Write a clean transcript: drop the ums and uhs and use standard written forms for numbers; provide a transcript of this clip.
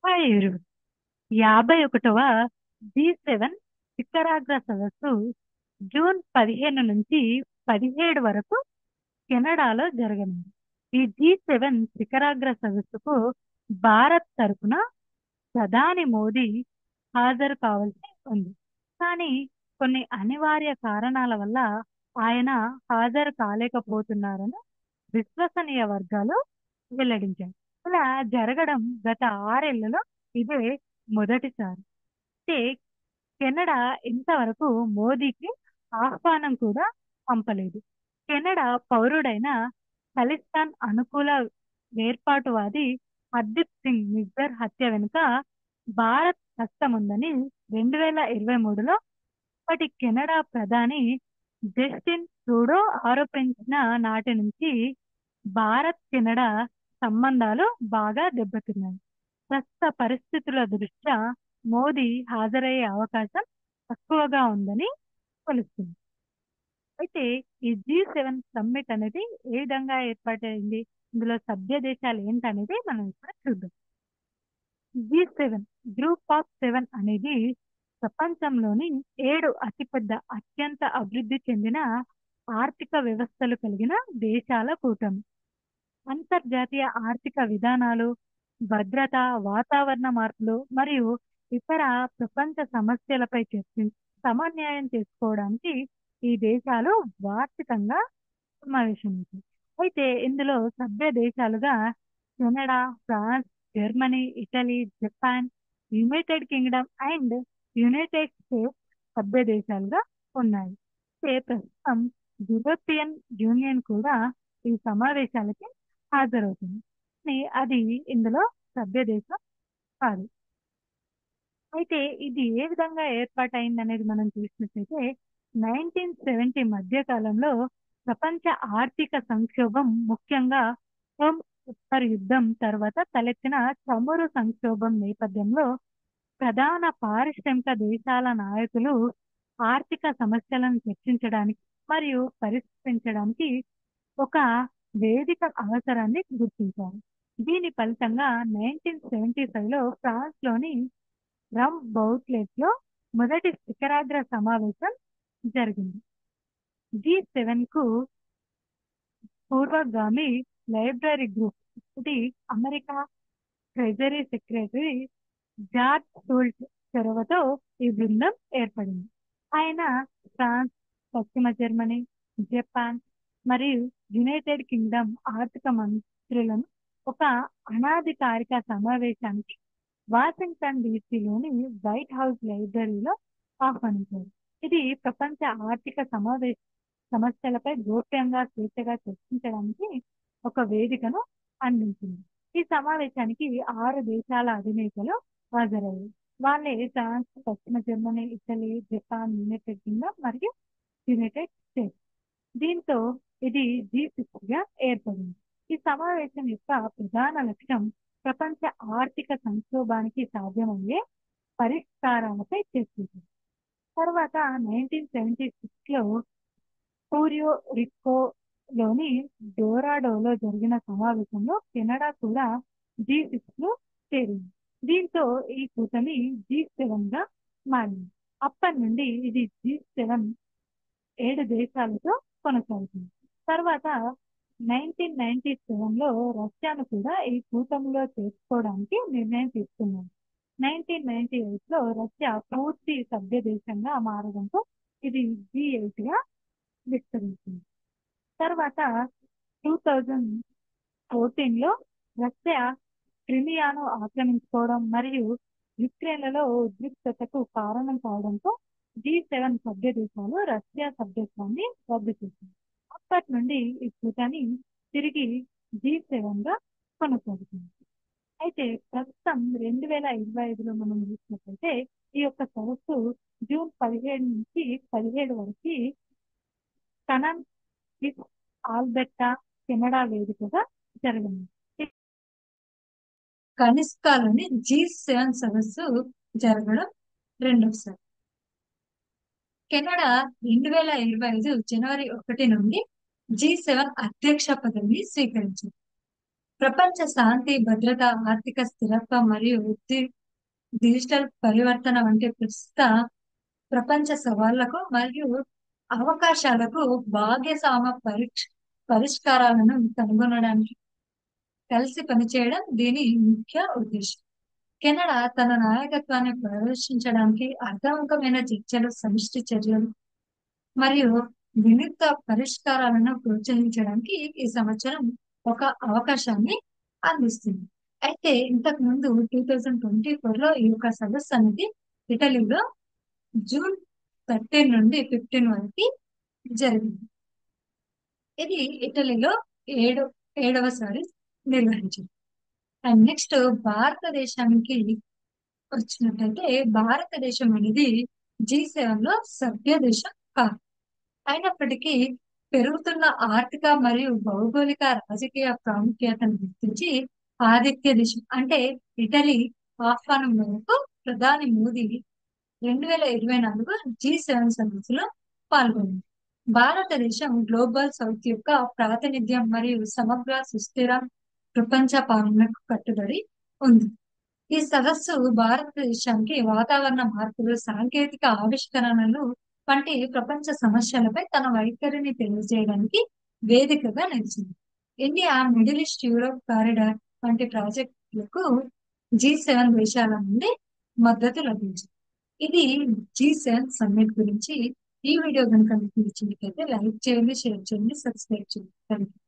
Hi everyone. 51వ G7 శిఖరాగ్ర సదస్సు June 15 నుంచి 17 వరకు కెనడాలో జరగనుంది. ఈ G7 శిఖరాగ్ర సదస్సుకు భారత్ తరపున ప్రధాని మోదీ హాజరు కావాల్సి ఉంది. కానీ కొన్ని అనివార్య కారణాల వల్ల ఆయన హాజరు కాలేకపోతున్నారని విశ్వసనీయ వర్గాలు వెల్లడించాయి. ఇలా జరగడం గత 6 ఏళ్లలో ఇదే మొదటిసారి. అయితే కెనడా ఇంతవరకు మోదీకి ఆహ్వానం కూడా పంపలేదు. కెనడా పౌరుడైన ఖలిస్తాన్ అనుకూల వేర్పాటువాది హర్దీప్ సింగ్ నిజ్జర్ హత్య వెనుక భారత్ హస్తముందని 2023లో అప్పటి కెనడా ప్రధాని జస్టిన్ ట్రూడో ఆరోపించిన నాటి నుంచి భారత్ కెనడా సంబంధాలు బాగా దెబ్బతిన్నాయి. ప్రస్తుత పరిస్థితుల దృష్ట్యా మోదీ హాజరయ్యే అవకాశం తక్కువగా ఉందని తెలుస్తుంది. అయితే ఈ G7 సమ్మిట్ అనేది ఏ విధంగా ఏర్పాటైంది, ఇందులో సభ్య దేశాలు ఏంటనేది మనం ఇప్పుడు చూద్దాం. G7 గ్రూప్ ఆఫ్ 7 అనేది ప్రపంచంలోని 7 అతిపెద్ద అత్యంత అభివృద్ధి చెందిన ఆర్థిక వ్యవస్థలు కలిగిన దేశాల కూటమి. అంతర్జాతీయ ఆర్థిక విధానాలు, భద్రత, వాతావరణ మార్పులు మరియు ఇతర ప్రపంచ సమస్యలపై సమన్వయం చేసుకోవడానికి ఈ దేశాలు వార్షికంగా సమావేశమవుతాయి. అయితే ఇందులో సభ్య దేశాలుగా Canada, France, Germany, Italy, Japan, United Kingdom and United States సభ్య దేశాలుగా ఉన్నాయి. అయితే ప్రస్తుతం యూరోపియన్ యూనియన్ కూడా ఈ సమావేశాలకి హాజరవుతుంది. కానీ అది ఇందులో సభ్య దేశం కాదు. అయితే ఇది ఏ విధంగా ఏర్పాటైంది అనేది మనం చూసినట్లయితే 1970 మధ్య కాలంలో ప్రపంచ ఆర్థిక సంక్షోభం, ముఖ్యంగా ఉత్తర యుద్ధం తర్వాత తలెత్తిన చమురు సంక్షోభం నేపథ్యంలో ప్రధాన పారిశ్రామిక దేశాల నాయకులు ఆర్థిక సమస్యలను చర్చించడానికి మరియు పరిష్కరించడానికి ఒక వేదిక అవసరాన్ని గుర్తించారు. దీని ఫలితంగా 1975లో ఫ్రాన్స్లోని రమ్ బౌట్లెట్లో మొదటి శిఖరాగ్ర సమావేశం జరిగింది. G7 కు పూర్వగామి లైబ్రరీ గ్రూప్, ఇది అమెరికా ట్రెజరీ సెక్రటరీ జార్జ్ సోల్ట్ చొరవతో ఈ బృందం ఏర్పడింది. ఆయన ఫ్రాన్స్, పశ్చిమ జర్మనీ, జపాన్ మరియు యునైటెడ్ కింగ్డమ్ ఆర్థిక మంత్రులను ఒక అనాధికారిక సమావేశానికి వాషింగ్టన్ డీసీలోని వైట్ హౌస్ లైబ్రరీలో ఆహ్వానించారు. ఇది ప్రపంచ ఆర్థిక సమస్యలపై గోప్యంగా స్వేచ్ఛగా చర్చించడానికి ఒక వేదికను అందించింది. ఈ సమావేశానికి 6 దేశాల అధినేతలు హాజరయ్యారు. వాళ్ళే ఫ్రాన్స్, పశ్చిమ Germany, Italy, Japan, United Kingdom మరియు యునైటెడ్ స్టేట్స్. దీంతో ఇది G6 గా ఏర్పడింది. ఈ సమావేశం యొక్క ప్రధాన లక్ష్యం ప్రపంచ ఆర్థిక సంక్షోభానికి సాధ్యమయ్యే పరిష్కారాలపై చర్చించింది. తర్వాత 1976లో పూరియో రికోలోని డోరాడోలో జరిగిన సమావేశంలో కెనడా కూడా G6లో చేరింది. దీంతో ఈ కూటమి G7 గా మారింది. అప్పటి నుండి ఇది G7 7 దేశాలతో కొనసాగుతుంది. తర్వాత 1997లో రష్యాను కూడా ఈ కూటమిలో చేర్చుకోవడానికి నిర్ణయం తీసుకున్నారు. 1998లో రష్యా పూర్తి సభ్య దేశంగా మారడంతో ఇది G8 గా విస్తరించింది. తర్వాత 2014లో రష్యా క్రిమియాను ఆక్రమించుకోవడం మరియు యుక్రెయిన్లలో ఉద్రిక్తతకు కారణం కావడంతో G7 సభ్య దేశాలు రష్యా సభ్యత్వాన్ని రద్దు చేసింది. అప్పటి నుండి ఈ కూటమి తిరిగి G7 గా కొనసాగుతుంది. అయితే ప్రస్తుతం 2025లో మనం చూసినట్లయితే ఈ యొక్క సదస్సు జూన్ 17 నుంచి 17 వరకు కనన్ ఆల్బెర్టా కెనడా వేదికగా జరిగింది. కనిష్కాలోని G7 సదస్సు జరగడం రెండోసారి. కెనడా 2025 జనవరి 1 నుండి G7 అధ్యక్ష పదవిని స్వీకరించింది. ప్రపంచ శాంతి, భద్రత, ఆర్థిక స్థిరత్వం మరియు డిజిటల్ పరివర్తన వంటి ప్రస్తుత ప్రపంచ సవాళ్లకు మరియు అవకాశాలకు భాగ్యస్వామ్య పరిష్కారాలను కనుగొనడానికి కలిసి పనిచేయడం దీని ముఖ్య ఉద్దేశం. కెనడా తన నాయకత్వాన్ని ప్రదర్శించడానికి అర్థవంతమైన చర్చలు, సమిష్టి చర్యలు మరియు వినూత్న పరిష్కారాలను ప్రోత్సహించడానికి ఈ సంవత్సరం ఒక అవకాశాన్ని అందిస్తుంది. అయితే ఇంతకు ముందు 2024 లో ఈ యొక్క సదస్సు అనేది ఇటలీలో జూన్ 13 నుండి 15 వరకు జరిగింది. ఇది ఇటలీలో ఏడు ఏడవసారి నిర్వహించింది. అండ్ నెక్స్ట్ భారతదేశానికి వచ్చినట్టయితే భారతదేశం అనేది G7 లో సభ్య దేశం కాదు. అయినప్పటికీ పెరుగుతున్న ఆర్థిక మరియు భౌగోళిక రాజకీయ ప్రాముఖ్యతను గుర్తించి ఆదిత్య దేశం అంటే ఇటలీ ఆహ్వానం మేరకు ప్రధాని మోదీ 2024 G7 సదస్సులో పాల్గొంది. భారతదేశం గ్లోబల్ సౌత్ యొక్క ప్రాతినిధ్యం మరియు సమగ్ర సుస్థిర ప్రపంచ పాలనకు కట్టుబడి ఉంది. ఈ సదస్సు భారతదేశానికి వాతావరణ మార్పులు, సాంకేతిక ఆవిష్కరణలు వంటి ప్రపంచ సమస్యలపై తన వైఖరిని తెలియజేయడానికి వేదికగా నిలిచింది. India middle east Europe corridor వంటి ప్రాజెక్టులకు G7 దేశాల నుండి మద్దతు లభించింది. ఇది G7 సమ్మిట్ గురించి. ఈ వీడియో కనుక మీకు నచ్చినట్లయితే లైక్ చేయండి, షేర్ చేయండి, సబ్స్క్రైబ్ చేయండి. థాంక్యూ.